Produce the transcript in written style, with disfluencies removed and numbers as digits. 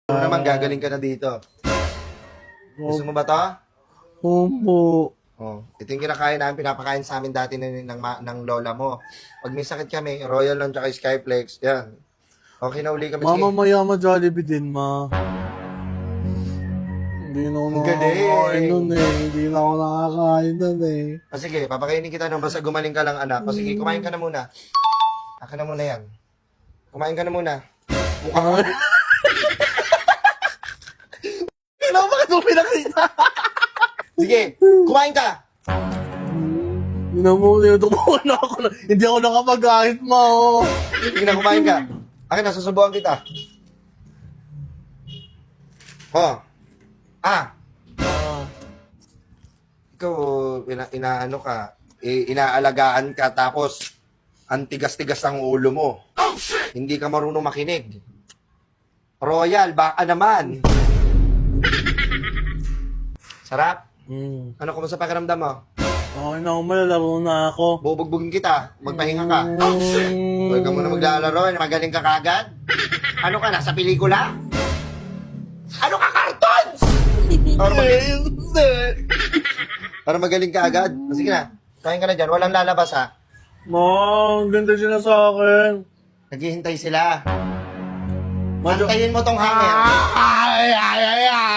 Ano naman, gagaling ka na dito. Gusto mo ba to? Opo. Oh, ito yung kinakain namin, pinapakain sa amin dati ng lola mo. Pag may sakit kami, Royal Long tsaka Skyflex, yan. Okay na uli kami. Mama, Sige. maya ma-Jollibee din, ma. Hindi na ako Ang galing. nakakain nun eh. Hindi na ako nakakain nun eh. O sige, papakainin kita nung basta gumaling ka lang, anak. O sige, kumain ka na muna. Akin na muna yan. Kumain ka na muna. Mukha ka. Kailangan bakit mo pinakita? Sige, kumain ka. Tumuha na ako. Hindi ako nakapag-kahit, ma. Oh. Sige na, kumain ka. Akin na, susubukan kita. Oh. Ikaw, inaano ka, inaalagaan ka, tapos, ang tigas-tigas ang ulo mo. Hindi ka marunong makinig. Royal, baka naman. Sarap? Ano, kumusta pakiramdam mo? Okay na ako, malalaro na ako. Bubugbugin kita, magpahinga ka. Huwag ka muna maglalaro, magaling ka kagad. Ano ka, nasa pelikula? Ano ka, cartoons? Para magaling ka agad. Sige na, kain ka na dyan, walang lalabas ha. Ma, ang ganda sila sa akin. Naghihintay sila. Mantayin mo tong hanger. Ay, ay, ay, ay.